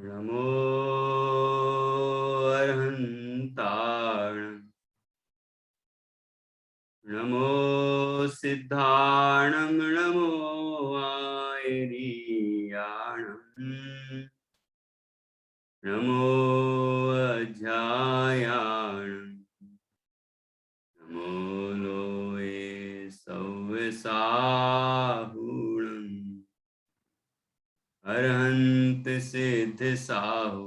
नमो अर्हन्ताण, नमो सिद्धाणं, नमो आयरीयाणं, नमो अध्यायाणं, नमो लोये सव्यसाहुणं, अर्हन्त सिद्ध साहु,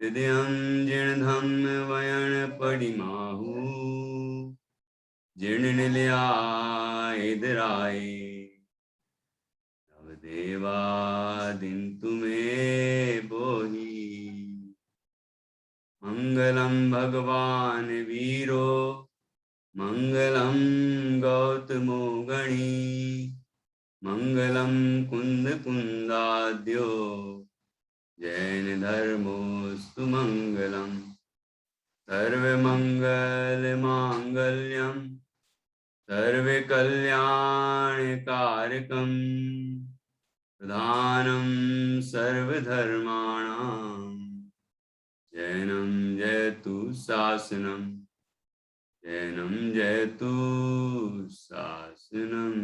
हृदयं जिणधम वयण पडिमाहु, जिण निलयाय नव देवा दिन तुम्हें बोही, मंगलम भगवान वीरो, मंगलम गौतमो गणी, मंगलम कुंद कुंदाद्यो, जैन धर्मोस्तु मंगलम, सर्वमंगल मांगल्यम, सर्वे कल्याणकारकं, प्रधानं सर्वधर्माणां, जैनं जयतु शासनं, जैनं जयतु शासनम्।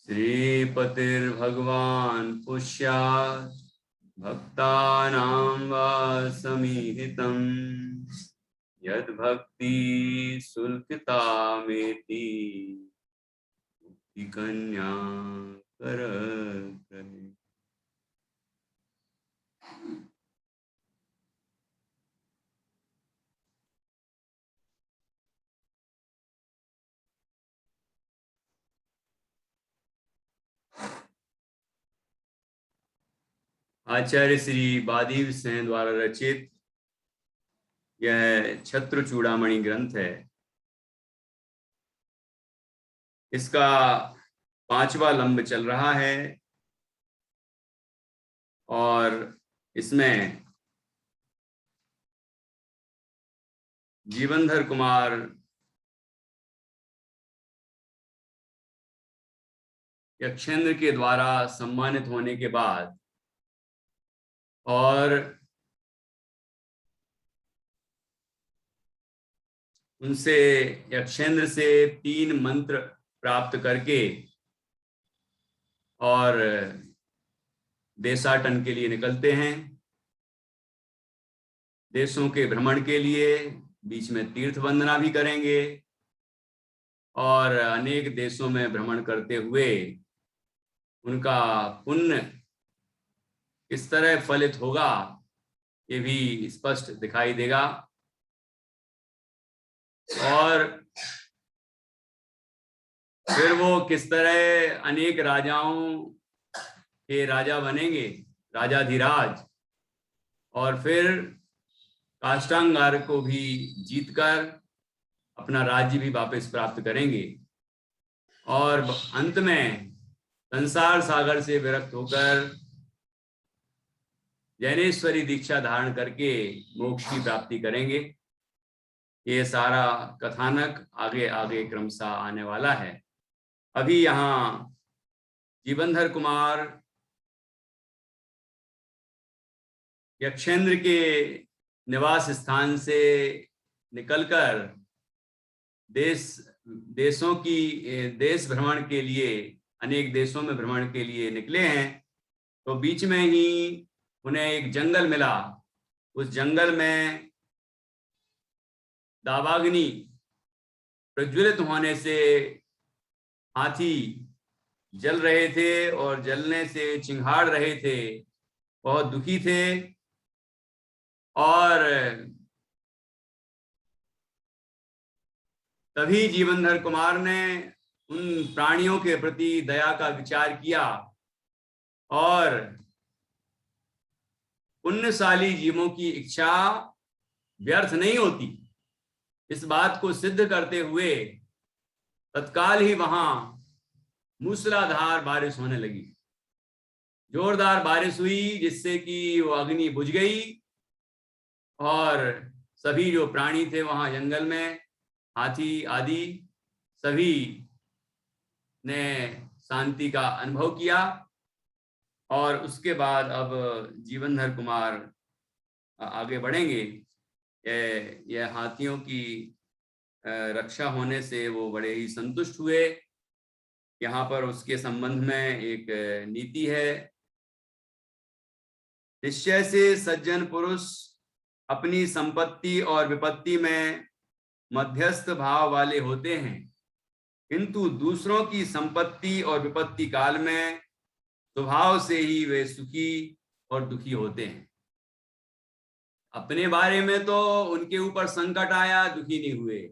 श्रीपतिर्भगवान् पुष्यात् भक्तानां वा समीहितम्, यद्भक्ति शुल्कितामेति, मुक्ति कन्या कर कहे। आचार्य श्री बादीव सेन द्वारा रचित यह छत्र चूड़ामणि ग्रंथ है। इसका 5वां लंब चल रहा है और इसमें जीवनधर कुमार यक्षेंद्र के द्वारा सम्मानित होने के बाद और उनसे यक्षेंद्र से 3 मंत्र प्राप्त करके और देशाटन के लिए निकलते हैं। देशों के भ्रमण के लिए, बीच में तीर्थ वंदना भी करेंगे और अनेक देशों में भ्रमण करते हुए उनका पुण्य किस तरह फलित होगा ये भी स्पष्ट दिखाई देगा और फिर वो किस तरह अनेक राजाओं के राजा बनेंगे, राजाधिराज, और फिर काष्टांगार को भी जीतकर अपना राज्य भी वापस प्राप्त करेंगे और अंत में संसार सागर से विरक्त होकर जैनेश्वरी दीक्षा धारण करके मोक्ष की प्राप्ति करेंगे। ये सारा कथानक आगे आगे क्रमशः आने वाला है। अभी यहाँ जीवनधर कुमार यक्षेंद्र के निवास स्थान से निकलकर देश भ्रमण के लिए, अनेक देशों में भ्रमण के लिए निकले हैं। तो बीच में ही उन्हें एक जंगल मिला। उस जंगल में दावाग्नि प्रज्वलित होने से हाथी जल रहे थे और जलने से चिंघाड़ रहे थे, बहुत दुखी थे और तभी जीवनधर कुमार ने उन प्राणियों के प्रति दया का विचार किया और पुण्यशाली जीवों की इच्छा व्यर्थ नहीं होती, इस बात को सिद्ध करते हुए तत्काल ही वहां मूसलाधार बारिश होने लगी। जोरदार बारिश हुई जिससे कि वो अग्नि बुझ गई और सभी जो प्राणी थे वहां जंगल में, हाथी आदि, सभी ने शांति का अनुभव किया। और उसके बाद अब जीवनधर कुमार आगे बढ़ेंगे। यह हाथियों की रक्षा होने से वो बड़े ही संतुष्ट हुए। यहाँ पर उसके संबंध में एक नीति है। निश्चय से सज्जन पुरुष अपनी संपत्ति और विपत्ति में मध्यस्थ भाव वाले होते हैं, किंतु दूसरों की संपत्ति और विपत्ति काल में स्वभाव से ही वे सुखी और दुखी होते हैं। अपने बारे में तो उनके ऊपर संकट आया, दुखी नहीं हुए।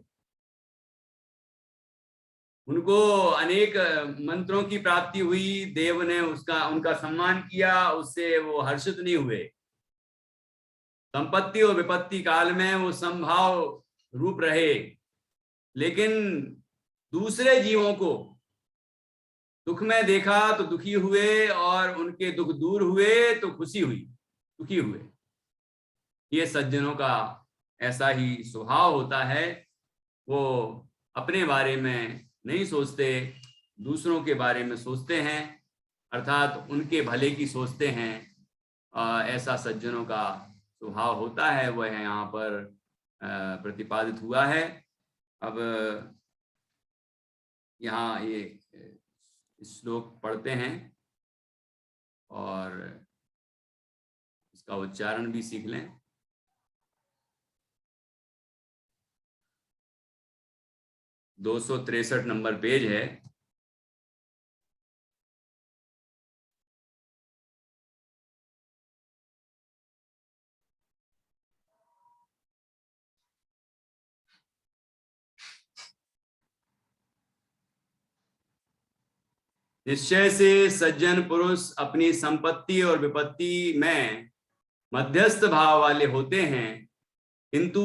उनको अनेक मंत्रों की प्राप्ति हुई, देव ने उनका सम्मान किया, उससे वो हर्षित नहीं हुए। संपत्ति और विपत्ति काल में वो संभाव रूप रहे, लेकिन दूसरे जीवों को दुख में देखा तो दुखी हुए, और उनके दुख दूर हुए तो खुशी हुई, दुखी हुए। ये सज्जनों का ऐसा ही स्वभाव होता है। वो अपने बारे में नहीं सोचते, दूसरों के बारे में सोचते हैं, अर्थात उनके भले की सोचते हैं। ऐसा सज्जनों का स्वभाव होता है, वह यहाँ पर प्रतिपादित हुआ है। अब यहाँ ये श्लोक पढ़ते हैं और इसका उच्चारण भी सीख लें। दो 263 नंबर पेज है। निश्चय से सज्जन पुरुष अपनी संपत्ति और विपत्ति में मध्यस्थ भाव वाले होते हैं, किंतु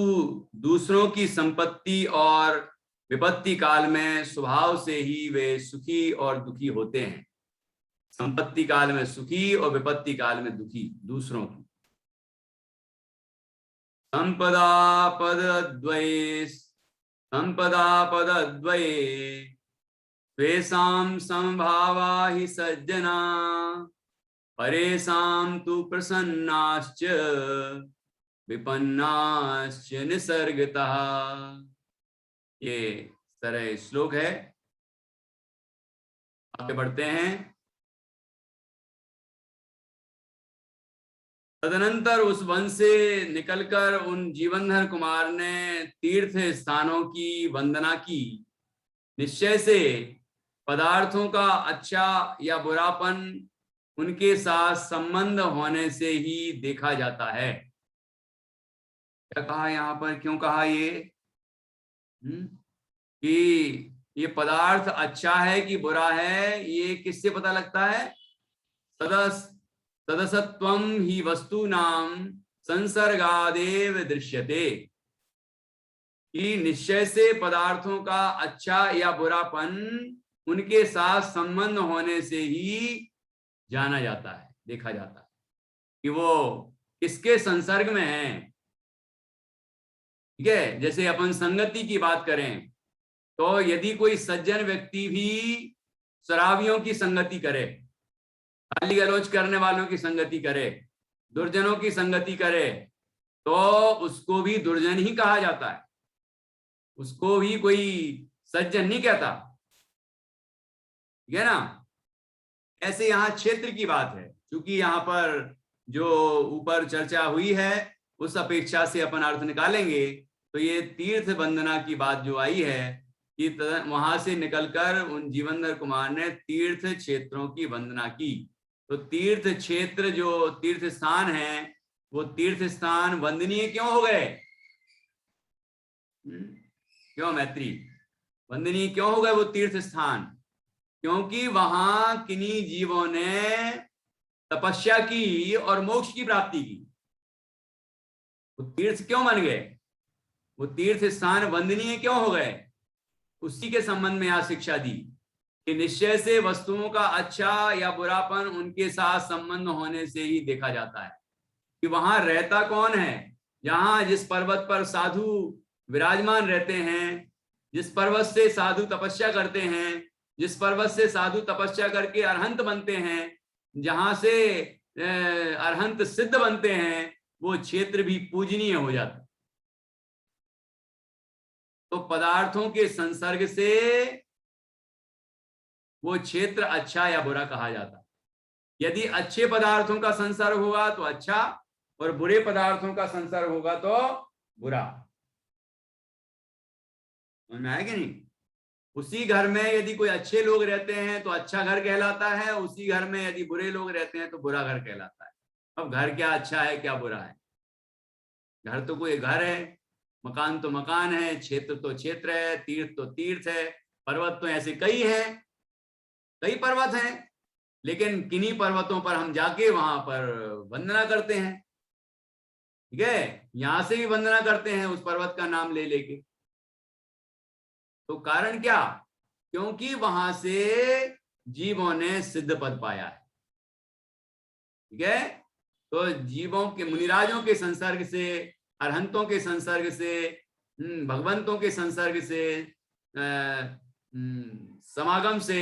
दूसरों की संपत्ति और विपत्ति काल में स्वभाव से ही वे सुखी और दुखी होते हैं। संपत्ति काल में सुखी और विपत्ति काल में दुखी, दूसरों की। संपदा पद द्वये त्वेषां समभावा हि सज्जना परेषां तु प्रसन्नाश्च विपन्नाश्च निसर्गतः। ये तरह श्लोक है। आगे बढ़ते हैं। तदनंतर उस वन से निकलकर उन जीवनधर कुमार ने तीर्थ स्थानों की वंदना की। निश्चय से पदार्थों का अच्छा या बुरापन उनके साथ संबंध होने से ही देखा जाता है। क्या कहा यहाँ पर, क्यों कहा ये कि ये पदार्थ अच्छा है कि बुरा है, ये किससे पता लगता है? सदसत्वं ही वस्तूनां संसर्गादेव दृश्यते। कि निश्चय से पदार्थों का अच्छा या बुरापन उनके साथ संबंध होने से ही जाना जाता है, देखा जाता है कि वो किसके संसर्ग में है। ठीक है, जैसे अपन संगति की बात करें तो यदि कोई सज्जन व्यक्ति भी शराबियों की संगति करे, गाली गलौज करने वालों की संगति करे, दुर्जनों की संगति करे, तो उसको भी दुर्जन ही कहा जाता है, उसको भी कोई सज्जन नहीं कहता। ठीक है ना? ऐसे यहाँ क्षेत्र की बात है, क्योंकि यहाँ पर जो ऊपर चर्चा हुई है उस अपेक्षा से अपन अर्थ निकालेंगे तो ये तीर्थ वंदना की बात जो आई है कि वहां से निकलकर उन जीवनधर कुमार ने तीर्थ क्षेत्रों की वंदना की। तो तीर्थ क्षेत्र जो तीर्थ स्थान है, वो तीर्थ स्थान वंदनीय क्यों हो गए? क्यों मैत्री, वंदनीय क्यों हो गए वो तीर्थ स्थान? क्योंकि वहां किन्हीं जीवों ने तपस्या की और मोक्ष की प्राप्ति की। वो तीर्थ क्यों बन गए, वो तीर्थ स्थान वंदनीय क्यों हो गए? उसी के संबंध में यहां शिक्षा दी कि निश्चय से वस्तुओं का अच्छा या बुरापन उनके साथ संबंध होने से ही देखा जाता है। कि वहां रहता कौन है? जहां जिस पर्वत पर साधु विराजमान रहते हैं, जिस पर्वत से साधु तपस्या करते हैं, जिस पर्वत से साधु तपस्या करके अरहंत बनते हैं, जहां से अरहंत सिद्ध बनते हैं, वो क्षेत्र भी पूजनीय हो जाता। तो पदार्थों के संसर्ग से वो क्षेत्र अच्छा या बुरा कहा जाता। यदि अच्छे पदार्थों का संसर्ग होगा तो अच्छा, और बुरे पदार्थों का संसर्ग होगा तो बुरा। समझ में आया कि नहीं? उसी घर में यदि कोई अच्छे लोग रहते हैं तो अच्छा घर कहलाता है, उसी घर में यदि बुरे लोग रहते हैं तो बुरा घर कहलाता है। अब घर क्या अच्छा है क्या बुरा है? घर तो कोई घर है, मकान तो मकान है, क्षेत्र तो क्षेत्र है, तीर्थ तो तीर्थ है, पर्वत तो ऐसे कई हैं, कई पर्वत हैं, लेकिन किन्हीं पर्वतों पर हम जाके वहां पर वंदना करते हैं। ठीक है, यहां से भी वंदना करते हैं उस पर्वत का नाम ले लेके। तो कारण क्या? क्योंकि वहां से जीवों ने सिद्ध पद पाया है। ठीक है, तो जीवों के, मुनिराजों के संसर्ग से, अरहंतों के संसर्ग से, भगवंतों के संसर्ग से, समागम से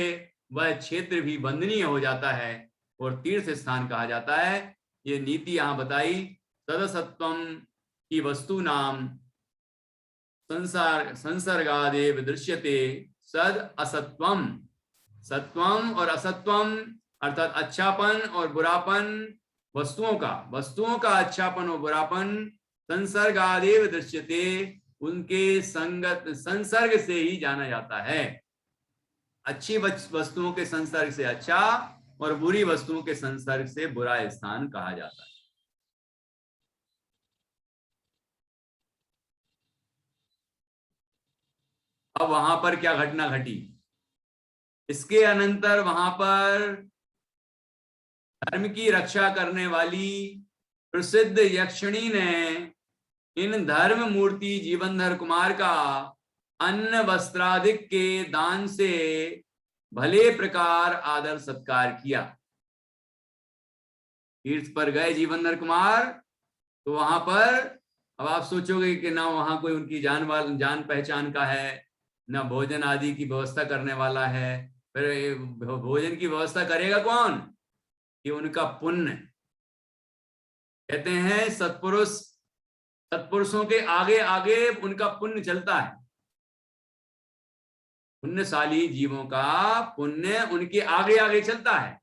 वह क्षेत्र भी वंदनीय हो जाता है और तीर्थ स्थान कहा जाता है। ये नीति यहां बताई। तदसत्वम की वस्तु नाम संसर्गादेव दृश्यते सद असत्वम। सत्वम और असत्वम अर्थात अच्छापन और बुरापन वस्तुओं का अच्छापन और बुरापन संसर्गादेव दृश्यते, उनके संगत संसर्ग से ही जाना जाता है। अच्छी वस्तुओं के संसर्ग से अच्छा और बुरी वस्तुओं के संसर्ग से बुरा स्थान कहा जाता है। अब वहां पर क्या घटना घटी? इसके अनंतर वहां पर धर्म की रक्षा करने वाली प्रसिद्ध यक्षिणी ने इन धर्म मूर्ति जीवनधर कुमार का अन्न वस्त्रादिक के दान से भले प्रकार आदर सत्कार किया। तीर्थ पर गए जीवनधर कुमार, तो वहां पर अब आप सोचोगे कि ना वहां कोई उनकी जान पहचान का है, ना भोजन आदि की व्यवस्था करने वाला है। फिर भोजन की व्यवस्था करेगा कौन? कि उनका पुण्य। कहते हैं सत्पुरुषों के आगे आगे उनका पुण्य चलता है। पुण्यशाली जीवों का पुण्य उनके आगे आगे चलता है,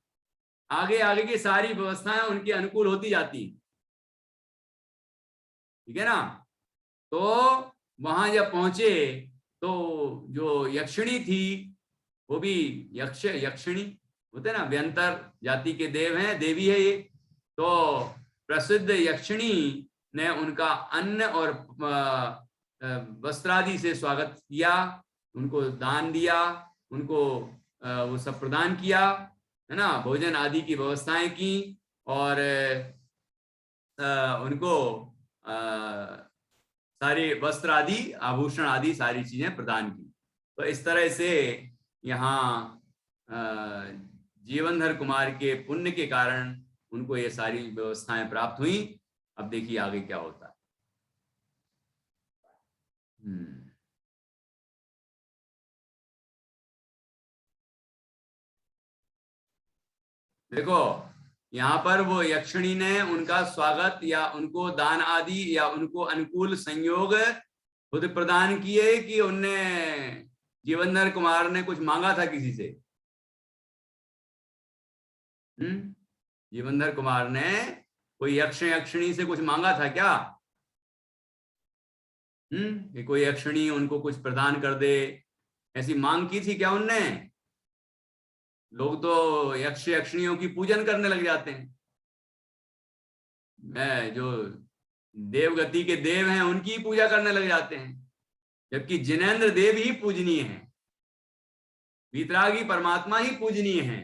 आगे आगे की सारी व्यवस्थाएं उनके अनुकूल होती जाती। ठीक है ना? तो वहां जब पहुंचे तो जो यक्षिणी थी, वो भी यक्षिणी होते ना, व्यंतर जाति के देव हैं, देवी है ये। तो प्रसिद्ध यक्षिणी ने उनका अन्न और वस्त्रादि से स्वागत किया, उनको दान दिया, उनको वो सब प्रदान किया, है ना, भोजन आदि की व्यवस्थाएं की, और उनको सारे वस्त्र आदि, आभूषण आदि सारी चीजें प्रदान की। तो इस तरह से यहाँ जीवनधर कुमार के पुण्य के कारण उनको ये सारी व्यवस्थाएं प्राप्त हुई। अब देखिए आगे क्या होता है। देखो, यहाँ पर वो यक्षिणी ने उनका स्वागत या उनको दान आदि या उनको अनुकूल संयोग खुद प्रदान किए कि उनने, जीवनधर कुमार ने कुछ मांगा था किसी से? जीवनधर कुमार ने कोई यक्षिणी से कुछ मांगा था क्या? कि कोई यक्षिणी उनको कुछ प्रदान कर दे, ऐसी मांग की थी क्या उनने? लोग तो यक्षिणियों की पूजन करने लग जाते हैं। जो देवगति के देव हैं उनकी पूजा करने लग जाते हैं, जबकि जिनेंद्र देव ही पूजनीय हैं, वीतरागी परमात्मा ही पूजनीय हैं।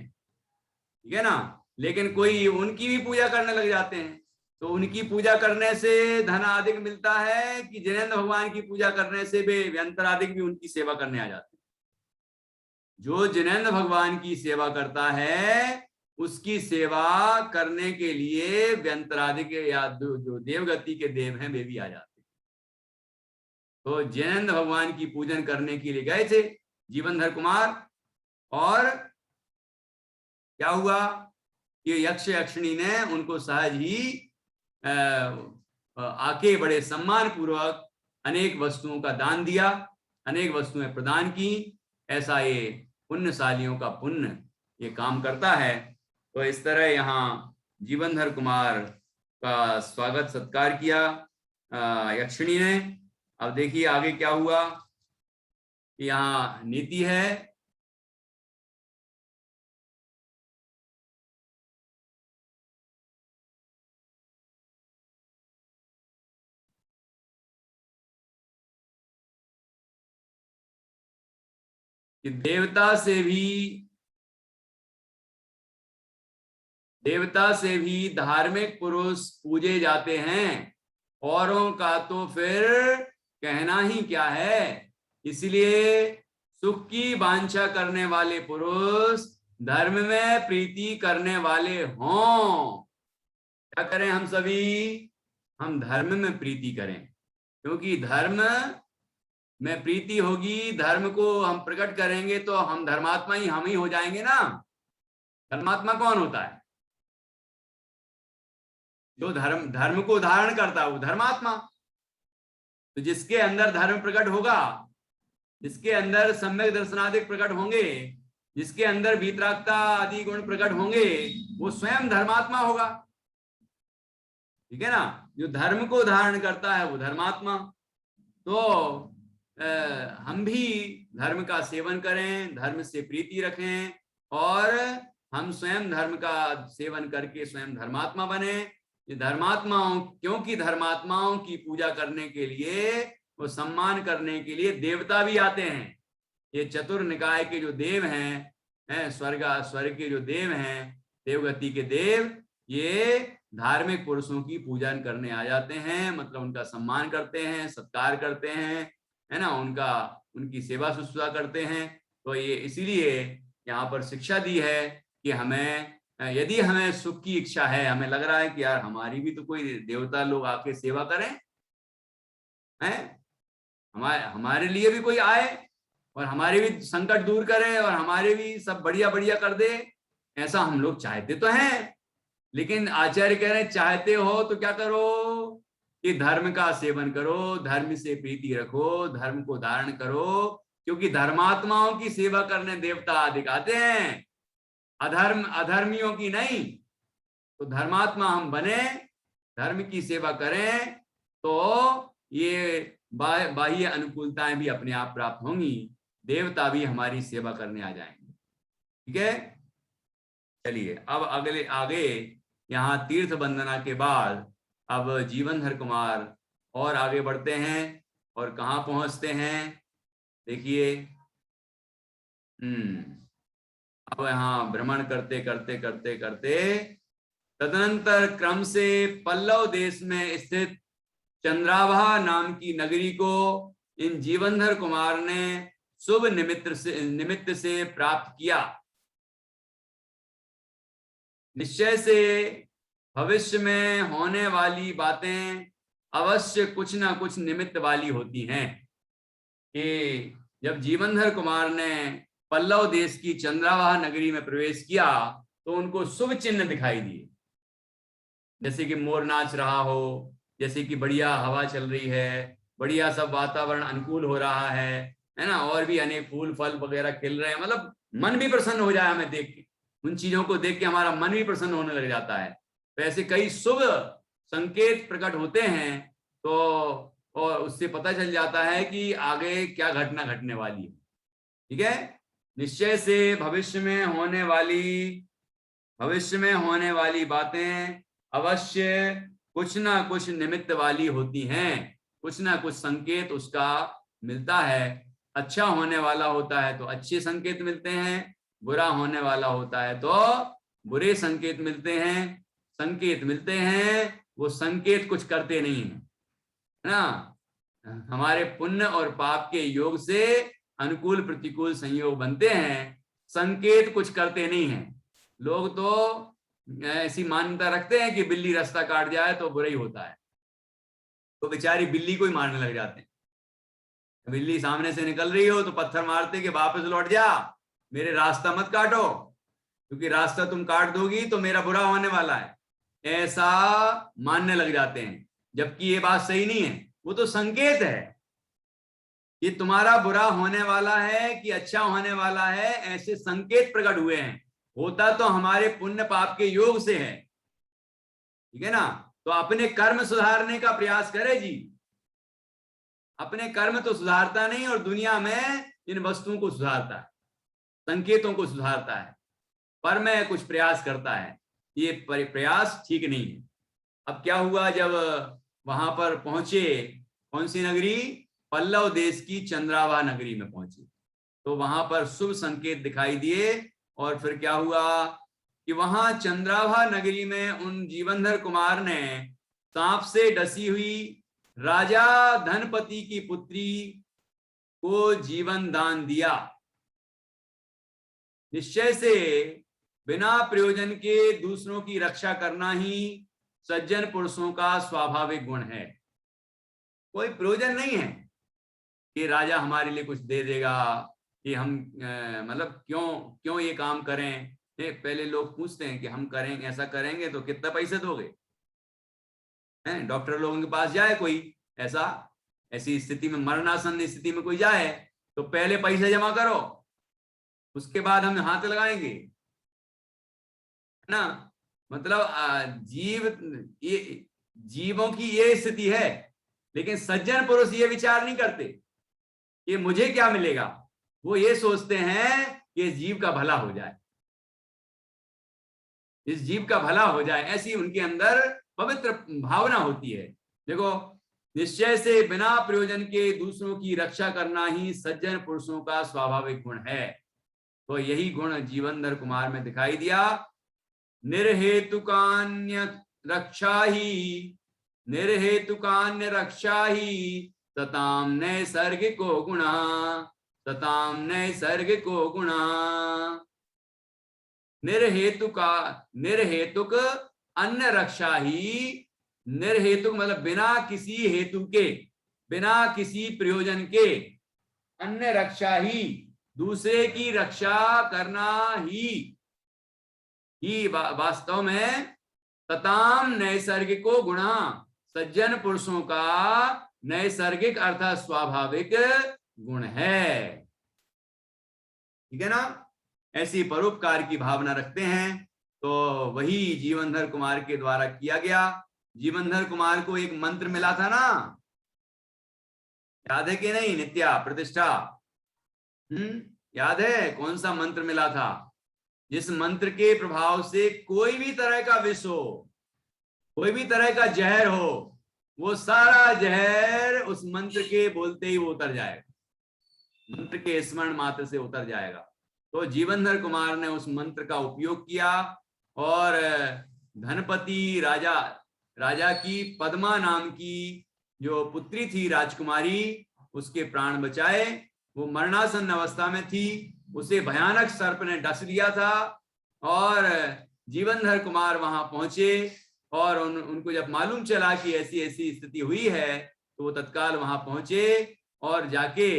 ठीक है ना? लेकिन कोई उनकी भी पूजा करने लग जाते हैं। तो उनकी पूजा करने से धन अधिक मिलता है कि जिनेंद्र भगवान की पूजा करने से भी व्यंतराधिक भी उनकी सेवा करने आ जाते हैं? जो जिनेंद्र भगवान की सेवा करता है उसकी सेवा करने के लिए व्यंतराधिक या जो देवगति के देव हैं वे भी आ जाते हैं। तो जिनेंद्र भगवान की पूजन करने के लिए गए थे जीवनधर कुमार, और क्या हुआ कि यक्ष यक्षिणी ने उनको सहज ही आके बड़े सम्मान पूर्वक अनेक वस्तुओं का दान दिया, अनेक वस्तुएं प्रदान की। ऐसा ये पुण्यशालियों का पुण्य ये काम करता है। तो इस तरह यहाँ जीवनधर कुमार का स्वागत सत्कार किया यक्षिणी ने। अब देखिए आगे क्या हुआ। यहाँ नीति है, कि देवता से भी धार्मिक पुरुष पूजे जाते हैं, औरों का तो फिर कहना ही क्या है। इसलिए सुख की वांछा करने वाले पुरुष धर्म में प्रीति करने वाले हों। क्या करें हम सभी? हम धर्म में प्रीति करें, क्योंकि धर्म में प्रीति होगी, धर्म को हम प्रकट करेंगे तो हम धर्मात्मा ही हम ही हो जाएंगे ना। धर्मात्मा कौन होता है? जो धर्म को धारण करता है वो धर्मात्मा। तो जिसके अंदर धर्म प्रकट होगा, जिसके अंदर सम्यक दर्शनादि प्रकट होंगे, जिसके अंदर वीतरागता आदि गुण प्रकट होंगे, वो स्वयं धर्मात्मा होगा। ठीक है ना? जो धर्म को धारण करता है वो धर्मात्मा। तो हम भी धर्म का सेवन करें, धर्म से प्रीति रखें, और हम स्वयं धर्म का सेवन करके स्वयं धर्मात्मा बने। ये धर्मात्माओं, क्योंकि धर्मात्माओं की पूजा करने के लिए, वो सम्मान करने के लिए देवता भी आते हैं। ये चतुर निकाय के जो देव हैं, स्वर्ग के जो देव हैं, देवगति के देव, ये धार्मिक पुरुषों की पूजा करने आ जाते हैं। मतलब उनका सम्मान करते हैं, सत्कार करते हैं, है ना, उनकी सेवा शुश्रूषा करते हैं। तो ये इसीलिए यहाँ पर शिक्षा दी है कि हमें, यदि हमें सुख की इच्छा है, हमें लग रहा है कि यार हमारी भी तो कोई देवता लोग आके सेवा करें, हैं, हमारे लिए भी कोई आए और हमारे भी संकट दूर करे और हमारे भी सब बढ़िया बढ़िया कर दे, ऐसा हम लोग चाहते तो हैं। लेकिन आचार्य कह रहे हैं चाहते हो तो क्या करो कि धर्म का सेवन करो, धर्म से प्रीति रखो, धर्म को धारण करो, क्योंकि धर्मात्माओं की सेवा करने देवता अधिक आते हैं, अधर्मियों की नहीं। तो धर्मात्मा हम बने, धर्म की सेवा करें, तो ये बाह्य अनुकूलताएं भी अपने आप प्राप्त होंगी, देवता भी हमारी सेवा करने आ जाएंगे। ठीक है, चलिए अब आगे यहाँ तीर्थ वंदना के बाद अब जीवनधर कुमार और आगे बढ़ते हैं और कहाँ पहुंचते हैं देखिए। अब यहाँ भ्रमण करते करते करते करते तदनंतर क्रम से पल्लव देश में स्थित चंद्राभा नाम की नगरी को इन जीवनधर कुमार ने शुभ निमित्त से प्राप्त किया। निश्चय से भविष्य में होने वाली बातें अवश्य कुछ ना कुछ निमित्त वाली होती हैं। कि जब जीवनधर कुमार ने पल्लव देश की चंद्रावाह नगरी में प्रवेश किया तो उनको शुभ चिन्ह दिखाई दिए, जैसे कि मोर नाच रहा हो, जैसे कि बढ़िया हवा चल रही है, बढ़िया सब वातावरण अनुकूल हो रहा है ना, और भी अनेक फूल फल वगैरह खिल रहे हैं। मतलब मन भी प्रसन्न हो जाए हमें देख के, उन चीजों को देख के हमारा मन भी प्रसन्न होने लग जाता है। तो ऐसे कई शुभ संकेत प्रकट होते हैं, तो और उससे पता चल जाता है कि आगे क्या घटना घटने वाली है। ठीक है, निश्चय से भविष्य में होने वाली बातें अवश्य कुछ ना कुछ निमित्त वाली होती हैं, कुछ ना कुछ संकेत उसका मिलता है। अच्छा होने वाला होता है तो अच्छे संकेत मिलते हैं, बुरा होने वाला होता है तो बुरे संकेत मिलते हैं। वो संकेत कुछ करते नहीं है ना। हमारे पुण्य और पाप के योग से अनुकूल प्रतिकूल संयोग बनते हैं, संकेत कुछ करते नहीं हैं। लोग तो ऐसी मान्यता रखते हैं कि बिल्ली रास्ता काट जाए तो बुरा ही होता है, तो बेचारी बिल्ली को ही मारने लग जाते हैं। बिल्ली सामने से निकल रही हो तो पत्थर मारते कि वापस लौट जा, मेरे रास्ता मत काटो, क्योंकि रास्ता तुम काट दोगी तो मेरा बुरा होने वाला है, ऐसा मानने लग जाते हैं। जबकि ये बात सही नहीं है, वो तो संकेत है। ये तुम्हारा बुरा होने वाला है कि अच्छा होने वाला है, ऐसे संकेत प्रकट हुए हैं। होता तो हमारे पुण्य पाप के योग से है, ठीक है ना। तो अपने कर्म सुधारने का प्रयास करे जी। अपने कर्म तो सुधारता नहीं, और दुनिया में इन वस्तुओं को सुधारता है, संकेतों को सुधारता है, पर मैं कुछ प्रयास करता है। ये प्रयास ठीक नहीं है। अब क्या हुआ, जब वहां पर पहुंचे, कौन सी नगरी, पल्लव देश की चंद्रावा नगरी में पहुंचे, तो वहां पर शुभ संकेत दिखाई दिए। और फिर क्या हुआ कि वहां चंद्रावा नगरी में उन जीवनधर कुमार ने सांप से डसी हुई राजा धनपति की पुत्री को जीवन दान दिया। निश्चय से बिना प्रयोजन के दूसरों की रक्षा करना ही सज्जन पुरुषों का स्वाभाविक गुण है। कोई प्रयोजन नहीं है कि राजा हमारे लिए कुछ दे देगा, कि हम मतलब क्यों ये काम करें। पहले लोग पूछते हैं कि हम करेंगे, ऐसा करेंगे तो कितना पैसे दोगे। डॉक्टर लोगों के पास जाए कोई, ऐसी स्थिति में, मरणासन स्थिति में कोई जाए, तो पहले पैसे जमा करो, उसके बाद हम हाथ लगाएंगे, है ना। मतलब जीवों की ये स्थिति है। लेकिन सज्जन पुरुष ये विचार नहीं करते कि मुझे क्या मिलेगा, वो ये सोचते हैं कि इस जीव का भला हो जाए, इस जीव का भला हो जाए, ऐसी उनके अंदर पवित्र भावना होती है। देखो, निश्चय से बिना प्रयोजन के दूसरों की रक्षा करना ही सज्जन पुरुषों का स्वाभाविक गुण है। तो यही गुण जीवनधर कुमार में दिखाई दिया। निर्हेतुकान्य रक्षा ही, निर्हेतुकान्य रक्षा ही तताम नैसर्गिको गुणा, तताम नैसर्गिको गुणा। निर्हेतुक अन्य रक्षा ही, निर्हेतुक मतलब बिना किसी हेतु के, बिना किसी प्रयोजन के, अन्य रक्षा ही दूसरे की रक्षा करना ही वास्तव में तताम नैसर्गिको गुणा, सज्जन पुरुषों का नैसर्गिक अर्थात स्वाभाविक गुण है। ठीक है ना। ऐसी परोपकार की भावना रखते हैं, तो वही जीवनधर कुमार के द्वारा किया गया। जीवनधर कुमार को एक मंत्र मिला था ना, याद है कि नहीं, नित्या प्रतिष्ठा। याद है कौन सा मंत्र मिला था, जिस मंत्र के प्रभाव से कोई भी तरह का विष हो, कोई भी तरह का जहर हो, वो सारा जहर उस मंत्र के बोलते ही वो उतर जाएगा, मंत्र के स्मरण मात्र से उतर जाएगा। तो जीवनधर कुमार ने उस मंत्र का उपयोग किया और धनपति राजा की पद्मा नाम की जो पुत्री थी राजकुमारी, उसके प्राण बचाए। वो मरणासन अवस्था में थी, उसे भयानक सर्प ने डस लिया था, और जीवनधर कुमार वहां पहुंचे, और उनको जब मालूम चला कि ऐसी ऐसी स्थिति हुई है, तो वो तत्काल वहां पहुंचे और जाके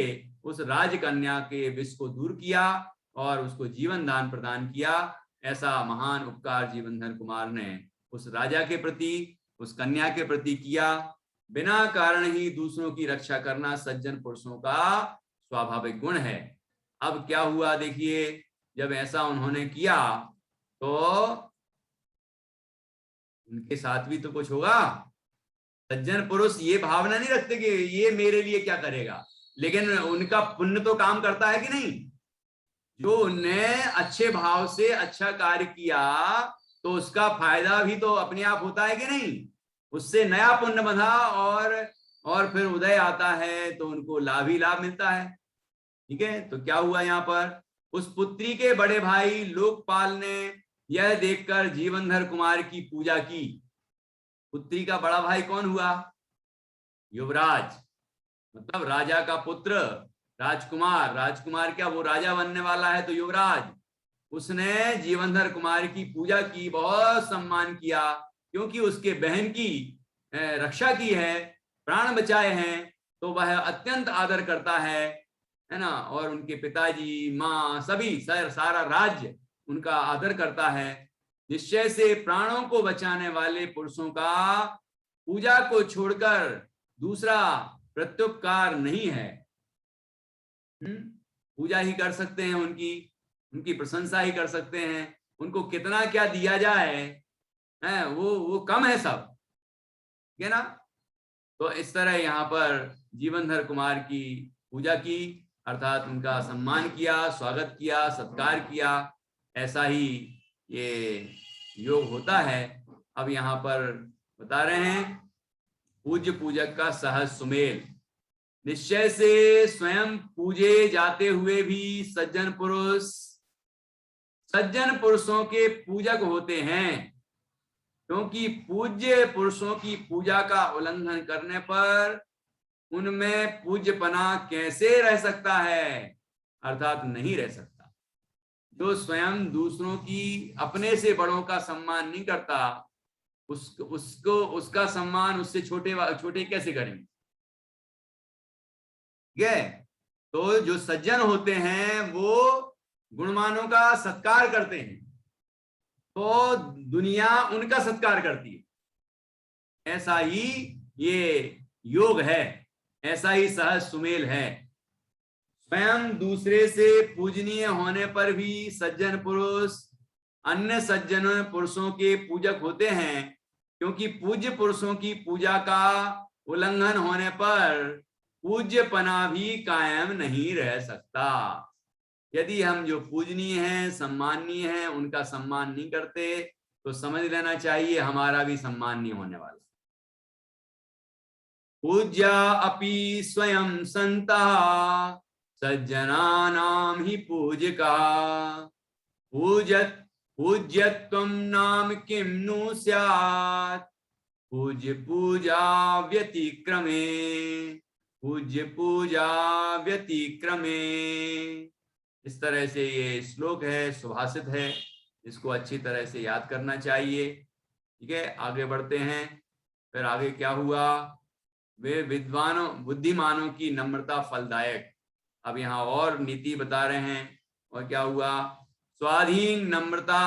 उस राजकन्या के विष को दूर किया और उसको जीवन दान प्रदान किया। ऐसा महान उपकार जीवनधर कुमार ने उस राजा के प्रति, उस कन्या के प्रति किया। बिना कारण ही दूसरों की रक्षा करना सज्जन पुरुषों का स्वाभाविक गुण है। अब क्या हुआ देखिए, जब ऐसा उन्होंने किया तो उनके साथ भी तो कुछ होगा। सज्जन पुरुष ये भावना नहीं रखते कि ये मेरे लिए क्या करेगा, लेकिन उनका पुण्य तो काम करता है कि नहीं। जो उनने अच्छे भाव से अच्छा कार्य किया, तो उसका फायदा भी तो अपने आप होता है कि नहीं। उससे नया पुण्य बंधा और फिर उदय आता है, तो उनको लाभ ही लाभ मिलता है। ठीक है। तो क्या हुआ यहाँ पर, उस पुत्री के बड़े भाई लोकपाल ने यह देखकर जीवनधर कुमार की पूजा की। पुत्री का बड़ा भाई कौन हुआ, युवराज, मतलब राजा का पुत्र, राजकुमार। राजकुमार क्या, वो राजा बनने वाला है, तो युवराज। उसने जीवनधर कुमार की पूजा की, बहुत सम्मान किया, क्योंकि उसके बहन की रक्षा की है, प्राण बचाए हैं, तो वह अत्यंत आदर करता है। है ना, और उनके पिताजी, माँ, सभी सारा राज्य उनका आदर करता है। निश्चय से प्राणों को बचाने वाले पुरुषों का पूजा को छोड़कर दूसरा प्रत्युपकार नहीं है। पूजा ही कर सकते हैं, उनकी प्रशंसा ही कर सकते हैं। उनको कितना क्या दिया जाए है, वो कम है सब, ठीक है ना। तो इस तरह यहाँ पर जीवनधर कुमार की पूजा की, अर्थात उनका सम्मान किया, स्वागत किया, सत्कार किया। ऐसा ही ये योग होता है। अब यहाँ पर बता रहे हैं पूज्य पूजक का सहज सुमेल। निश्चय से स्वयं पूजे जाते हुए भी सज्जन पुरुषों के पूजक होते हैं, क्योंकि पूज्य पुरुषों की पूजा का उल्लंघन करने पर उनमें पूज्यपना कैसे रह सकता है, अर्थात नहीं रह सकता। जो स्वयं दूसरों की, अपने से बड़ों का सम्मान नहीं करता, उसका सम्मान उससे छोटे कैसे करेंगे? ठीक है। तो जो सज्जन होते हैं वो गुणवानों का सत्कार करते हैं, तो दुनिया उनका सत्कार करती है। ऐसा ही ये योग है, ऐसा ही सहज सुमेल है। स्वयं दूसरे से पूजनीय होने पर भी सज्जन पुरुष अन्य सज्जन पुरुषों के पूजक होते हैं, क्योंकि पूज्य पुरुषों की पूजा का उल्लंघन होने पर पूज्यपना भी कायम नहीं रह सकता। यदि हम जो पूजनीय हैं, सम्माननीय हैं, उनका सम्मान नहीं करते तो समझ लेना चाहिए हमारा भी सम्मान नहीं होने वाला। पूज्या अपि स्वयं संतः सज्जनानां ही पूजिका पूज्यत्वं नाम किं नु स्यात् पूज्य पूजा व्यतिक्रमे। इस तरह से ये श्लोक है, सुभाषित है, इसको अच्छी तरह से याद करना चाहिए। ठीक है, आगे बढ़ते हैं। फिर आगे क्या हुआ? वे विद्वानों बुद्धिमानों की नम्रता फलदायक। अब यहाँ और नीति बता रहे हैं। और क्या हुआ? स्वाधीन नम्रता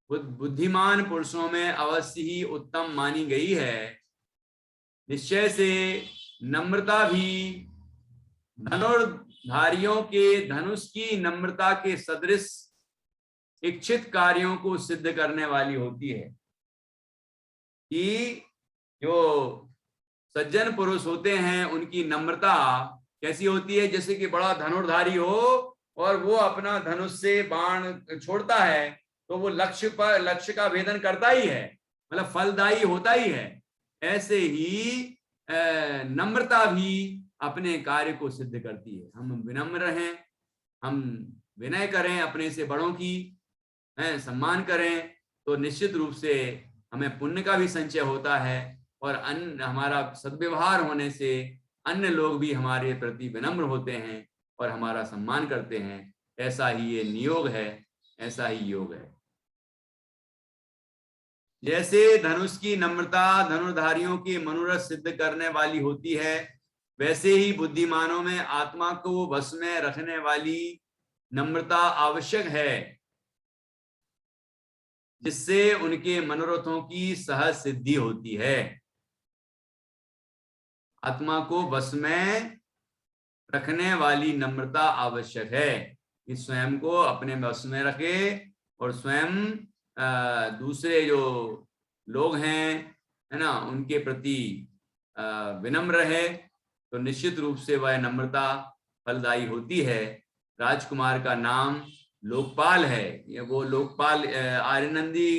बुद्धिमान पुरुषों में अवश्य ही उत्तम मानी गई है। निश्चय से नम्रता भी धनुर्धारियों के धनुष की नम्रता के सदृश इच्छित कार्यों को सिद्ध करने वाली होती है। कि जो सज्जन पुरुष होते हैं उनकी नम्रता कैसी होती है? जैसे कि बड़ा धनुर्धारी हो और वो अपना धनुष से बाण छोड़ता है तो वो लक्ष्य का भेदन करता ही है, मतलब फलदायी होता ही है। ऐसे ही नम्रता भी अपने कार्य को सिद्ध करती है। हम विनम्र हैं, हम विनय करें, अपने से बड़ों की सम्मान करें, तो निश्चित रूप से हमें पुण्य का भी संचय होता है और हमारा सद्व्यवहार होने से अन्य लोग भी हमारे प्रति विनम्र होते हैं और हमारा सम्मान करते हैं। ऐसा ही ये नियोग है, ऐसा ही योग है। जैसे धनुष की नम्रता धनुर्धारियों के मनोरथ सिद्ध करने वाली होती है, वैसे ही बुद्धिमानों में आत्मा को वश में रखने वाली नम्रता आवश्यक है, जिससे उनके मनोरथों की सहज सिद्धि होती है। आत्मा को वश में रखने वाली नम्रता आवश्यक है कि स्वयं को अपने वश में रखे और स्वयं दूसरे जो लोग हैं, है ना, उनके प्रति विनम्र रहे, तो निश्चित रूप से वह नम्रता फलदायी होती है। राजकुमार का नाम लोकपाल है। ये वो लोकपाल आर्यनंदी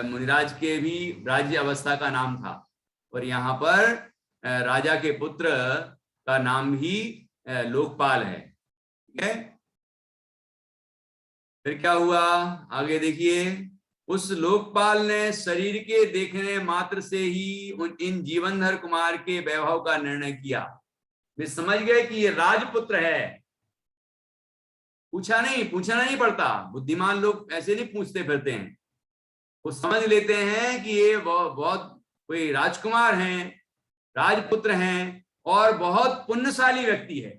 मुनिराज के भी राज्य अवस्था का नाम था, और यहाँ पर राजा के पुत्र का नाम भी लोकपाल है। ठीक है, फिर क्या हुआ आगे देखिए। उस लोकपाल ने शरीर के देखने मात्र से ही इन जीवनधर कुमार के वैभव का निर्णय किया। वे समझ गए कि ये राजपुत्र है। पूछना नहीं पड़ता। बुद्धिमान लोग ऐसे नहीं पूछते फिरते हैं, वो समझ लेते हैं कि ये बहुत कोई राजकुमार हैं, राजपुत्र हैं और बहुत पुण्यशाली व्यक्ति है।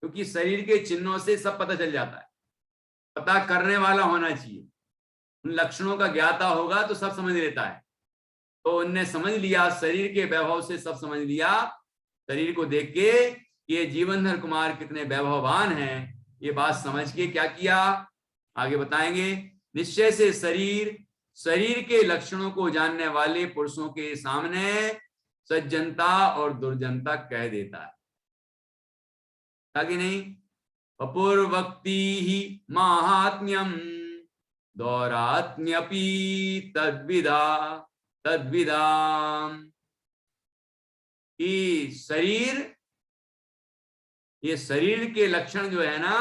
क्योंकि शरीर के चिन्हों से सब पता चल जाता है। पता करने वाला होना चाहिए, उन लक्षणों का ज्ञाता होगा तो सब समझ लेता है। तो उनने समझ लिया, शरीर के वैभव से सब समझ लिया। शरीर को देख के ये जीवनधर कुमार कितने वैभववान हैं, ये बात समझ के क्या किया आगे बताएंगे। निश्चय से शरीर के लक्षणों को जानने वाले पुरुषों के सामने सज्जनता और दुर्जनता कह देता है, ताकि नहीं। अपूर्वक्ति ही माहात्म्यम दौरात्म्यपि तद्विदाम। कि ये शरीर के लक्षण जो है ना,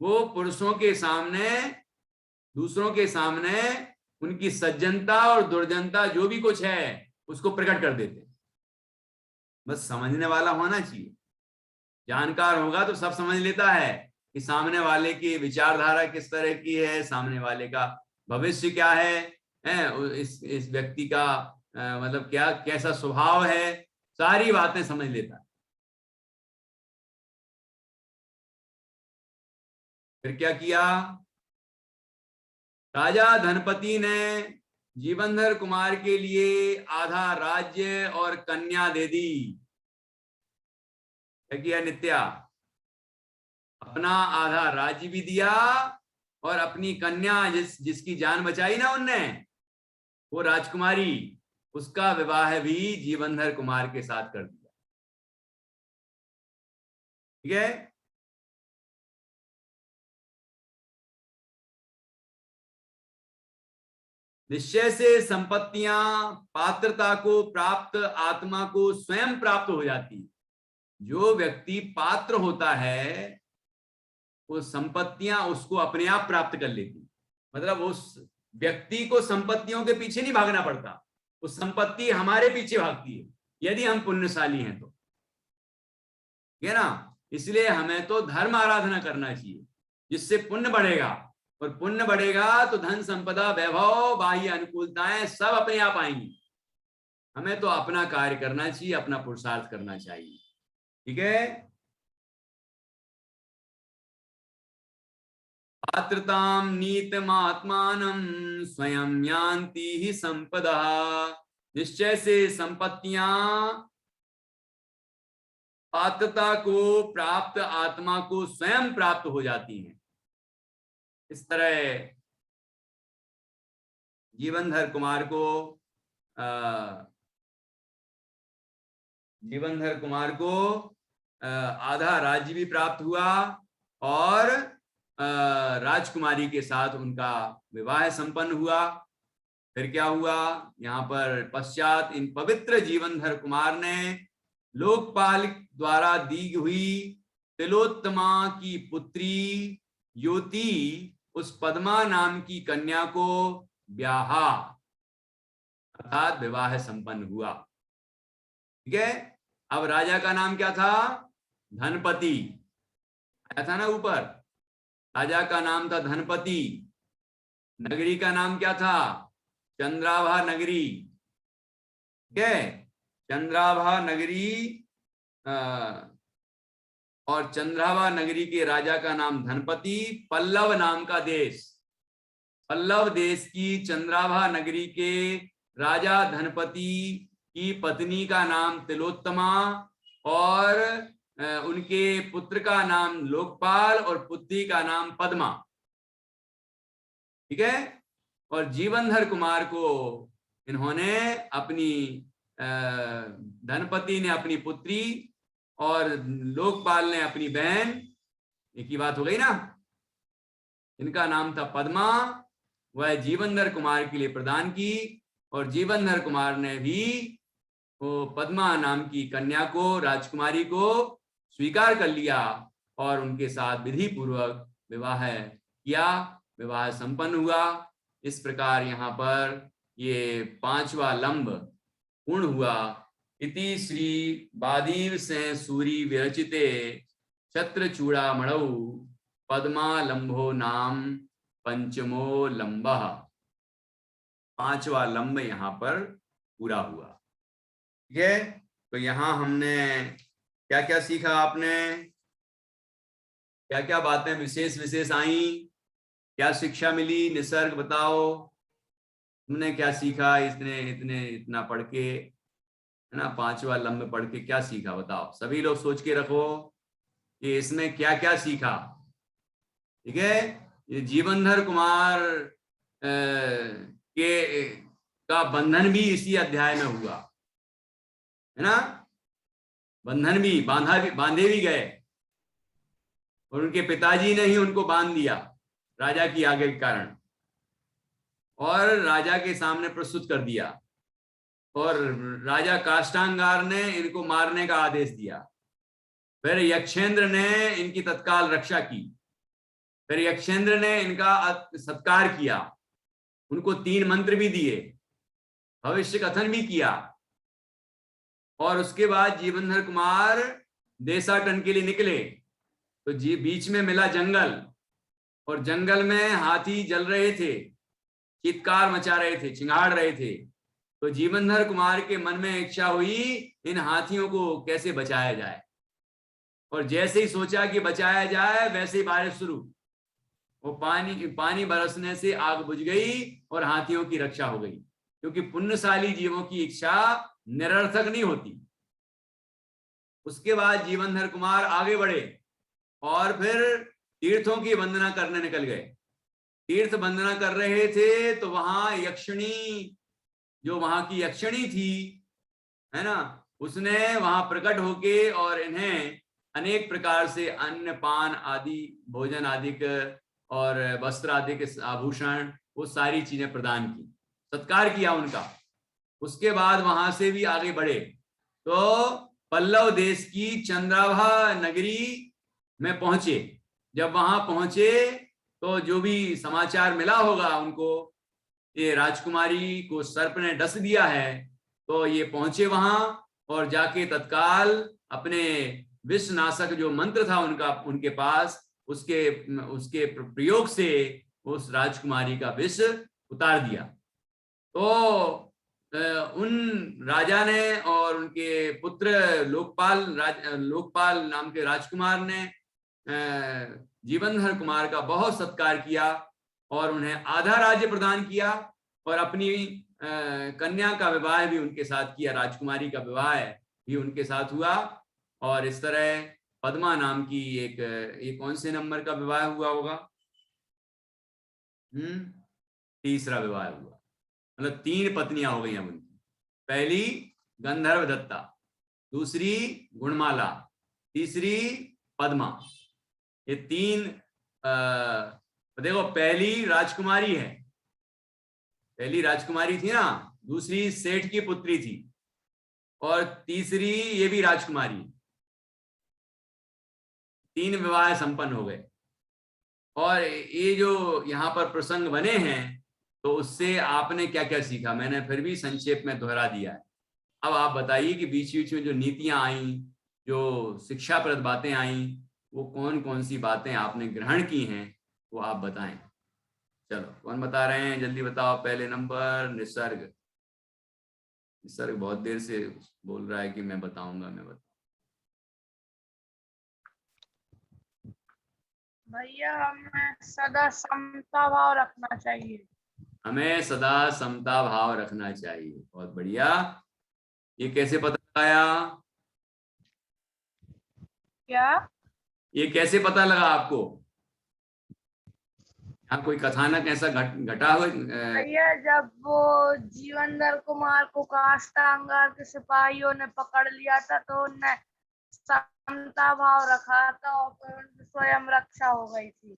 वो पुरुषों के सामने, दूसरों के सामने उनकी सज्जनता और दुर्जनता जो भी कुछ है उसको प्रकट कर देते। बस समझने वाला होना चाहिए, जानकार होगा तो सब समझ लेता है कि सामने वाले की विचारधारा किस तरह की है, सामने वाले का भविष्य क्या है, इस व्यक्ति का मतलब क्या कैसा स्वभाव है, सारी बातें समझ लेता है। फिर क्या किया, राजा धनपति ने जीवनधर कुमार के लिए आधा राज्य और कन्या दे दी। क्या किया नित्या, अपना आधा राज्य भी दिया और अपनी कन्या जिसकी जान बचाई ना उनने, वो राजकुमारी, उसका विवाह भी जीवनधर कुमार के साथ कर दिया। ठीक है। निश्चय से संपत्तियां पात्रता को प्राप्त आत्मा को स्वयं प्राप्त हो जाती। जो व्यक्ति पात्र होता है वो संपत्तियां उसको अपने आप प्राप्त कर लेती। मतलब उस व्यक्ति को संपत्तियों के पीछे नहीं भागना पड़ता, वो संपत्ति हमारे पीछे भागती है यदि हम पुण्यशाली हैं तो, है ना। इसलिए हमें तो धर्म आराधना करना चाहिए जिससे पुण्य बढ़ेगा, और पुण्य बढ़ेगा तो धन संपदा वैभव बाह्य अनुकूलताएं सब अपने आप आएंगी। हमें तो अपना कार्य करना चाहिए, अपना पुरुषार्थ करना चाहिए। ठीक है। पात्रताम नीतमात्मानं स्वयं यान्ति ही संपदा। निश्चय से संपत्तियां पात्रता को प्राप्त आत्मा को स्वयं प्राप्त हो जाती हैं। इस तरह जीवनधर कुमार को आधा राज्य भी प्राप्त हुआ और राजकुमारी के साथ उनका विवाह संपन्न हुआ। फिर क्या हुआ, यहाँ पर पश्चात इन पवित्र जीवनधर कुमार ने लोकपाल द्वारा दी हुई तिलोत्तमा की पुत्री योति उस पद्मा नाम की कन्या को ब्याहा, अर्थात विवाह संपन्न हुआ। ठीक है। अब राजा का नाम क्या था, धनपति आया था ना ऊपर, राजा का नाम था धनपति। नगरी का नाम क्या था, चंद्राभा नगरी। ठीक है, चंद्राभा नगरी और चंद्राभा नगरी के राजा का नाम धनपति। पल्लव नाम का देश, पल्लव देश की चंद्राभा नगरी के राजा धनपति की पत्नी का नाम तिलोत्तमा और उनके पुत्र का नाम लोकपाल और पुत्री का नाम पद्मा। ठीक है। और जीवनधर कुमार को इन्होंने अपनी धनपति ने अपनी पुत्री और लोकपाल ने अपनी बहन, एक ही बात हो गई ना, इनका नाम था पद्मा, वह जीवनधर कुमार के लिए प्रदान की। और जीवनधर कुमार ने भी वो पद्मा नाम की कन्या को, राजकुमारी को स्वीकार कर लिया और उनके साथ विधि पूर्वक विवाह किया, विवाह संपन्न हुआ। इस प्रकार यहाँ पर ये 5वां लंब पूर्ण हुआ। इति श्री बादीव से सूरी विरचिते छत्र चूड़ामणौ पद्मा लंबो नाम पंचमो लंब। 5वां लंब यहाँ पर पूरा हुआ। ठीक है। तो यहाँ हमने क्या क्या सीखा आपने, क्या क्या बातें विशेष विशेष आई, क्या शिक्षा मिली? निसर्ग बताओ, तुमने क्या सीखा इतने इतने इतना पढ़ के, है ना, पांचवा लम्ब पढ़ के क्या सीखा? बताओ, सभी लोग सोच के रखो कि इसमें क्या क्या सीखा। ठीक है, ये जीवनधर कुमार के का बंधन भी इसी अध्याय में हुआ, है ना। बंधन भी बांधे भी गए, और उनके पिताजी ने ही उनको बांध दिया राजा की आज्ञा के कारण, और राजा के सामने प्रस्तुत कर दिया, और राजा काष्टांगार ने इनको मारने का आदेश दिया। फिर यक्षेंद्र ने इनकी तत्काल रक्षा की, फिर यक्षेंद्र ने इनका सत्कार किया, उनको 3 मंत्र भी दिए, भविष्य कथन भी किया, और उसके बाद जीवनधर कुमार देशाटन के लिए निकले। तो बीच में मिला जंगल, और जंगल में हाथी जल रहे थे, चित्कार मचा रहे थे, चिंगाड़ रहे थे। तो जीवनधर कुमार के मन में इच्छा हुई इन हाथियों को कैसे बचाया जाए, और जैसे ही सोचा कि बचाया जाए वैसे ही बारिश शुरू, वो पानी बरसने से आग बुझ गई और हाथियों की रक्षा हो गई, क्योंकि पुण्यशाली जीवों की इच्छा निरर्थक नहीं होती। उसके बाद जीवनधर कुमार आगे बढ़े और फिर तीर्थों की वंदना करने निकल गए। तीर्थ वंदना कर रहे थे तो वहां यक्षिणी, जो वहां की यक्षिणी थी, है ना, उसने वहां प्रकट होके और इन्हें अनेक प्रकार से अन्न पान आदि, भोजन आदि और वस्त्र आदि के आभूषण, वो सारी चीजें प्रदान की, सत्कार किया उनका। उसके बाद वहां से भी आगे बढ़े तो पल्लव देश की चंद्राभा नगरी में पहुंचे। जब वहां पहुंचे तो जो भी समाचार मिला होगा उनको, ये राजकुमारी को सर्प ने डस दिया है, तो ये पहुंचे वहां और जाके तत्काल अपने विषनाशक जो मंत्र था उनका उनके पास, उसके उसके प्रयोग से उस राजकुमारी का विष उतार दिया। तो उन राजा ने और उनके पुत्र लोकपाल नाम के राजकुमार ने जीवनधर कुमार का बहुत सत्कार किया और उन्हें आधा राज्य प्रदान किया, और अपनी कन्या का विवाह भी उनके साथ किया, राजकुमारी का विवाह भी उनके साथ हुआ। और इस तरह पद्मा नाम की एक, ये कौन से नंबर का विवाह हुआ होगा? तीसरा विवाह हुआ, मतलब 3 पत्नियां हो गई उनकी। पहली गंधर्व दत्ता, दूसरी गुणमाला, तीसरी पद्मा। ये 3 देखो, पहली राजकुमारी है, पहली राजकुमारी थी ना, दूसरी सेठ की पुत्री थी, और तीसरी ये भी राजकुमारी। 3 विवाह संपन्न हो गए। और ये जो यहाँ पर प्रसंग बने हैं, तो उससे आपने क्या क्या सीखा, मैंने फिर भी संक्षेप में दोहरा दिया है। अब आप बताइए कि बीच बीच में जो नीतियां आई, जो शिक्षाप्रद बातें आई, वो कौन कौन सी बातें आपने ग्रहण की हैं, वो आप बताएं। चलो, कौन बता रहे हैं, जल्दी बताओ। पहले नंबर निसर्ग। निसर्ग बहुत देर से बोल रहा है कि मैं बताऊंगा, मैं बताऊंगा। भैया, हमें सदा समता भाव रखना चाहिए। हमें सदा समता भाव रखना चाहिए। बहुत बढ़िया। ये कैसे पता लगाया? क्या? ये कैसे पता लगा आपको? यहाँ कोई कथानक ऐसा घटा हुआ? भैया, जब वो जीवनधर कुमार को काष्टांगार के सिपाहियों ने पकड़ लिया था तो उनने समता भाव रखा था और फिर उनकी स्वयं रक्षा हो गई थी।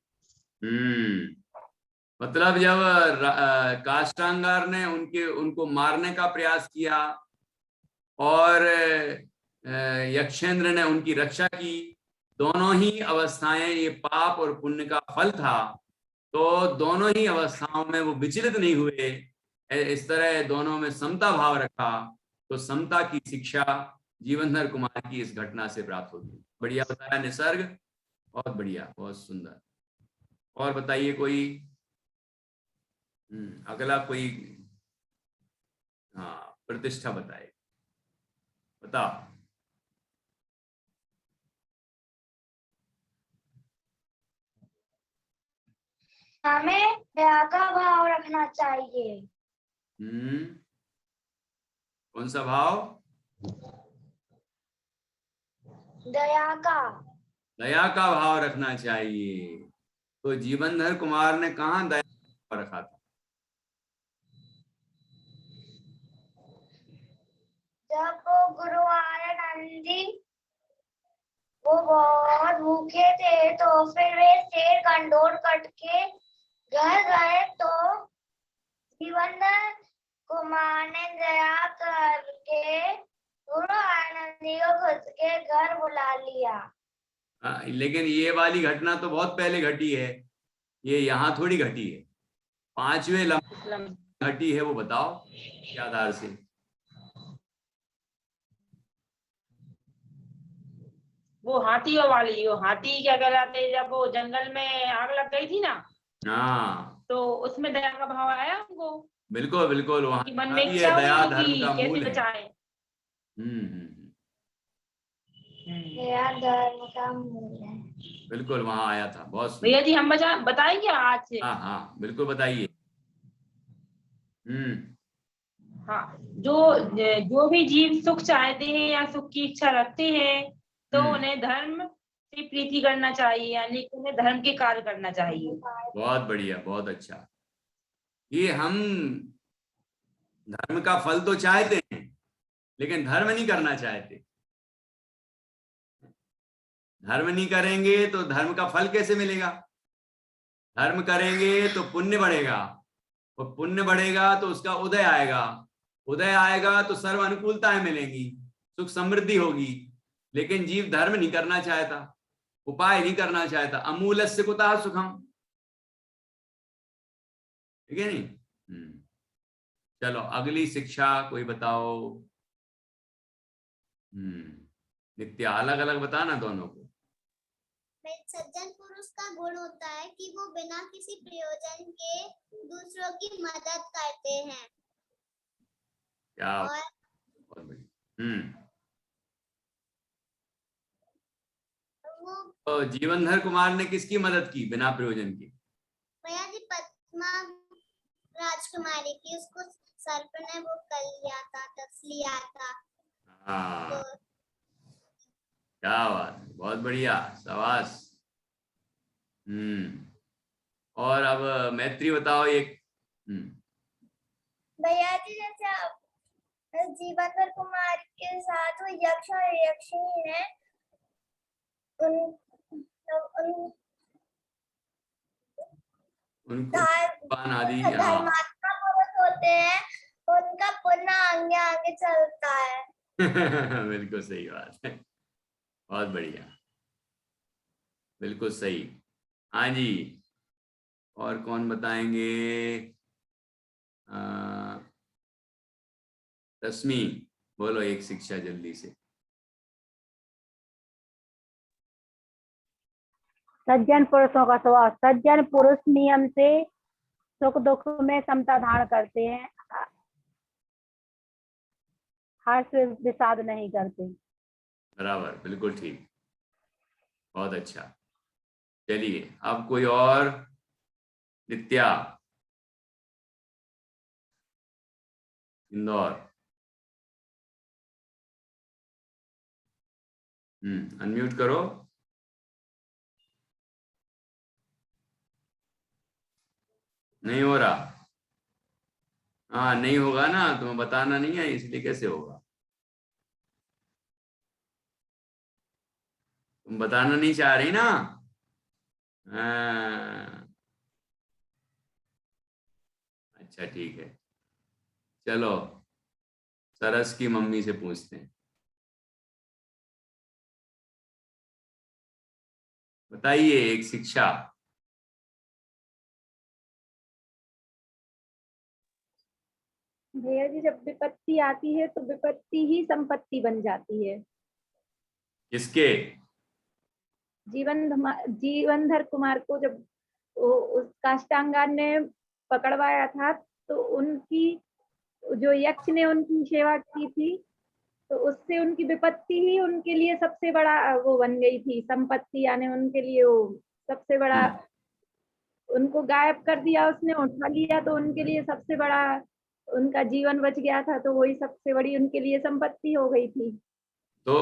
मतलब जब काष्टांगार ने उनको मारने का प्रयास किया और यक्षेंद्र ने उनकी रक्षा की, दोनों ही अवस्थाएं ये पाप और पुण्य का फल था, तो दोनों ही अवस्थाओं में वो विचलित नहीं हुए, इस तरह दोनों में समता भाव रखा। तो समता की शिक्षा जीवनधर कुमार की इस घटना से प्राप्त होती। बढ़िया बताया निसर्ग, बहुत बढ़िया, बहुत सुंदर। और बताइए कोई, अगला कोई, हाँ, प्रतिष्ठा बताए, बताओ। हमें दया का भाव रखना चाहिए। कौन सा भाव? दया का। दया का भाव रखना चाहिए। तो जीवनधर कुमार ने कहाँ दया का भाव रखा था? जब वो गुरु आनंद जी वो बहुत भूखे थे तो फिर वे शेर कंडोर कट के घर गए तो जीवनधर कुमार ने दया करके गुरु आनंद जी को खुद के घर बुला लिया। लेकिन ये वाली घटना तो बहुत पहले घटी है, ये यहाँ थोड़ी घटी है। 5वें लम्हे घटी है, वो बताओ क्या आधार से? वो हाथियों वाली, वो हाथी क्या कहलाते हैं, जब वो जंगल में आग लग गई थी ना, हाँ तो उसमें दया का भाव आया उनको। बिल्कुल बिल्कुल, वहाँ मन में भी इच्छा है, हुई दया कि धर्म का कैसे मूल है। बचाए। दया धर्म का मूल है। बिल्कुल वहाँ आया था, बहुत भैया जी हम बताएं क्या आज से? हाँ हाँ बिल्कुल बताइए। हाँ, जो जो भी जीव सुख चाहते हैं या सुख की इच्छा रखते हैं तो उन्हें धर्म से प्रीति करना चाहिए, यानी कि उन्हें धर्म के कार्य करना चाहिए। बहुत बढ़िया, बहुत अच्छा। ये हम धर्म का फल तो चाहते हैं लेकिन धर्म नहीं करना चाहते। धर्म नहीं करेंगे तो धर्म का फल कैसे मिलेगा? धर्म करेंगे तो पुण्य बढ़ेगा, और पुण्य बढ़ेगा तो उसका उदय आएगा, उदय आएगा तो सर्व अनुकूलताएं मिलेंगी, सुख समृद्धि होगी। लेकिन जीव धर्म नहीं करना चाहता, उपाय नहीं करना चाहता। अमूलस्य कुतः सुखम, ठीक है नहीं? चलो अगली शिक्षा कोई बताओ। नित्या अलग अलग बताना दोनों को। सज्जन पुरुष का गुण होता है कि वो बिना किसी प्रयोजन के दूसरों की मदद करते हैं। क्या बहुत बढ़िया। तो जीवनधर कुमार ने किसकी मदद की बिना प्रयोजन की? भैया जी पद्मा राजकुमारी की, उसको सर्प ने वो कर लिया था, टच लिया था। हाँ क्या बात, बहुत बढ़िया, शाबाश। और अब मैत्री बताओ एक। भैया जी जैसे जीवनधर कुमार के साथ वो यक्ष और यक्षिणी है, उनको आदि धर्मात्मा पुरुष होते हैं, उनका पुण्य आगे आगे चलता है। बिल्कुल सही बात है, बहुत बढ़िया, बिल्कुल सही। हाँ जी, और कौन बताएंगे? रश्मि बोलो एक शिक्षा जल्दी से। सज्जन पुरुषों का स्वभाव। सज्जन पुरुष नियम से सुख दुख में समता धारण करते हैं, हर्ष विषाद नहीं करते। बराबर, बिल्कुल ठीक, बहुत अच्छा। चलिए अब कोई और। नित्या इंदौर, अनम्यूट करो। नहीं हो रहा? हाँ नहीं होगा ना, तुम्हें बताना नहीं है इसलिए कैसे होगा? तुम बताना नहीं चाह रही ना? अच्छा ठीक है, चलो सरस की मम्मी से पूछते हैं। बताइए एक शिक्षा। भैया जी जब विपत्ति आती है तो विपत्ति ही संपत्ति बन जाती है। किसके? जीवनधर कुमार को जब उस काष्टांगार ने पकड़वाया था तो उनकी जो यक्ष ने उनकी सेवा की थी तो उससे उनकी विपत्ति ही उनके लिए सबसे बड़ा वो बन गई थी, संपत्ति, यानी उनके लिए वो सबसे बड़ा उनको गायब कर दिया, उसने उठा लिया तो उनके लिए सबसे बड़ा, उनका जीवन बच गया था, तो वही सबसे बड़ी उनके लिए संपत्ति हो गई थी। तो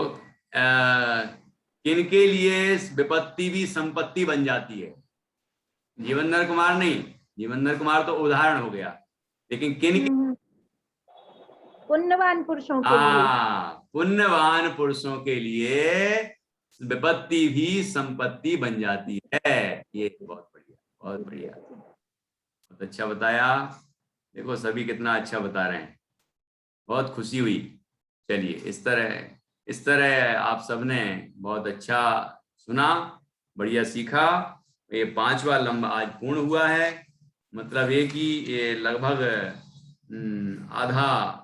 किनके लिए विपत्ति भी संपत्ति बन जाती है? जीवनधर कुमार नहीं, जीवनधर कुमार तो उदाहरण हो गया, लेकिन किन पुण्यवान पुरुषों के लिए, पुण्यवान पुरुषों के लिए विपत्ति भी संपत्ति बन जाती है। ये बहुत बढ़िया, बहुत बढ़िया, बहुत अच्छा बताया। देखो सभी कितना अच्छा बता रहे हैं, बहुत खुशी हुई। चलिए इस तरह आप सबने बहुत अच्छा सुना, बढ़िया सीखा। ये 5वां लम्ब आज पूर्ण हुआ है, मतलब ये कि ये लगभग आधा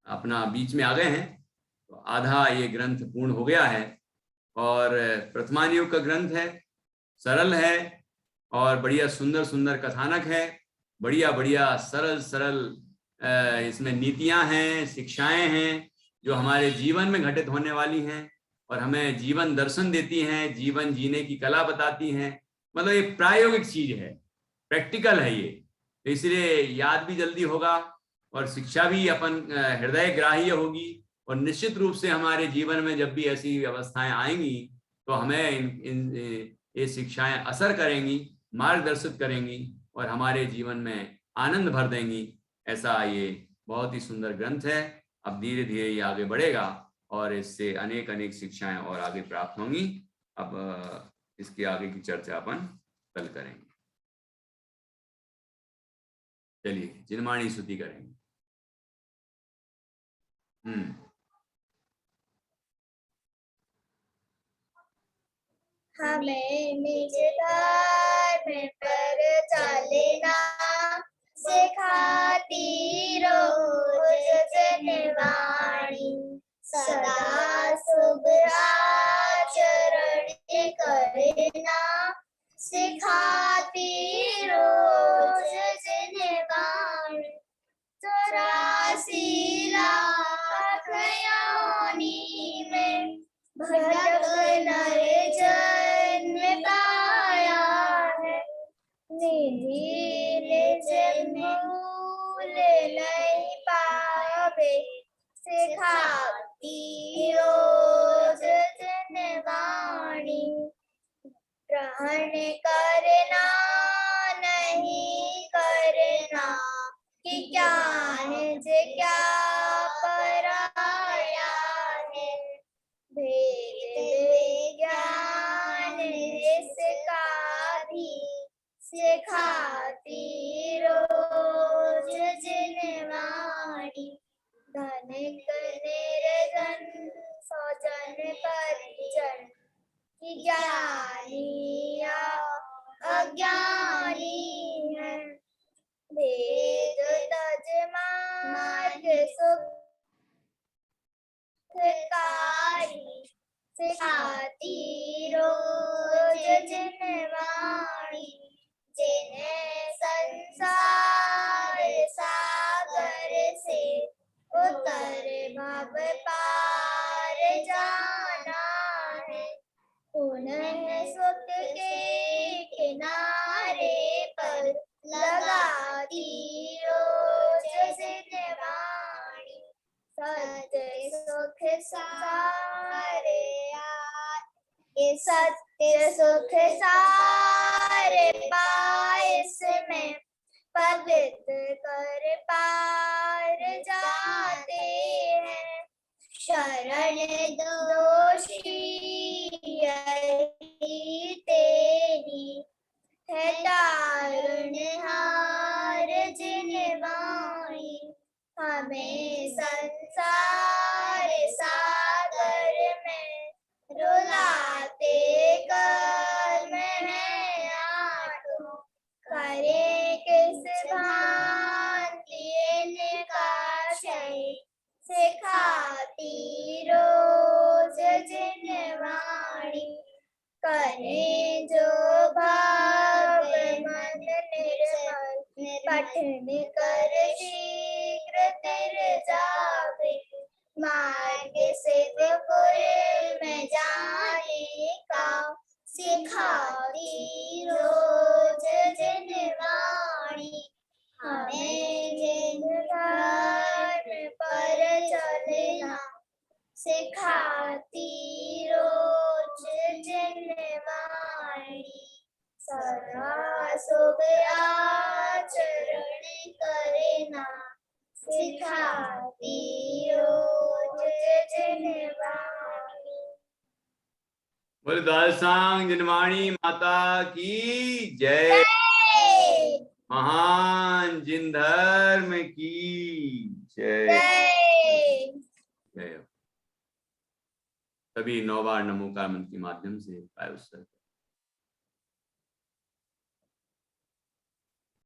अपना बीच में आ गए हैं, तो आधा ये ग्रंथ पूर्ण हो गया है। और प्रथमान युग का ग्रंथ है, सरल है और बढ़िया सुंदर सुंदर कथानक है, बढ़िया बढ़िया सरल सरल इसमें नीतियां हैं, शिक्षाएं हैं जो हमारे जीवन में घटित होने वाली हैं और हमें जीवन दर्शन देती हैं, जीवन जीने की कला बताती हैं। मतलब ये प्रायोगिक चीज है, प्रैक्टिकल है ये, तो इसलिए याद भी जल्दी होगा और शिक्षा भी अपन हृदय ग्राह्य होगी। और निश्चित रूप से हमारे जीवन में जब भी ऐसी अवस्थाएं आएंगी तो हमें ये शिक्षाएं असर करेंगी, मार्गदर्शित करेंगी और हमारे जीवन में आनंद भर देंगी। ऐसा ये बहुत ही सुंदर ग्रंथ है। अब धीरे धीरे ये आगे बढ़ेगा और इससे अनेक अनेक शिक्षाएं और आगे प्राप्त होंगी। अब इसके आगे की चर्चा अपन कल करेंगे। चलिए जिनवाणी स्तुति करेंगे। हमें निज धर्म पर चलना सिखाती रोज जिनवाणी, सदा शुभ आचरण करना सिखाती रोज जिनवाणी। 84 लाख योनि में भटक नर जन्म पाया है, निधि निज मूल नहीं पावे, सिखाती रोज जिनवाणी। ग्रहण करना नहीं करना कि क्या है जे क्या पराया है, भेद विज्ञान इसका भी सिखाती रोज जिनवाणी। धनिक निर्धन स्वजन परिजन कि ज्ञानी या अज्ञानी है, भेद तज मार्ग सुखकारी, सिखाती रोज जिनवाणी। जिन्हें संसार सागर से उतर भव पार जाना है, उन्हें सुख के किनारे पर लगाती रोज जिनवाणी। सत्य सुख सारे ये सत्य सुख सारे पायस में पवित्र कर पार जाते हैं, शरण दोषी यही तेरी है तारुण्यहार जिनवाणी। हमें संसार सागर में रुलाते कर्म है आठों, करे किस भांति इनका क्षय, सिखाती रोज जिनवाणी। करे जो भाव मन निर्मल, पठन कर शीघ्र तिर जावे, मार्ग सिद्धपुर में जाने का सिखाती रोज सब आचरण करे ना सिखाती रोज जिनवाणी। बोले द्वादशांग जिनवाणी माता की जय। महान जिन धर्म की जय। जय। सभी 9 बार नमोकार मंत्र के माध्यम से पाय उत्सर्ग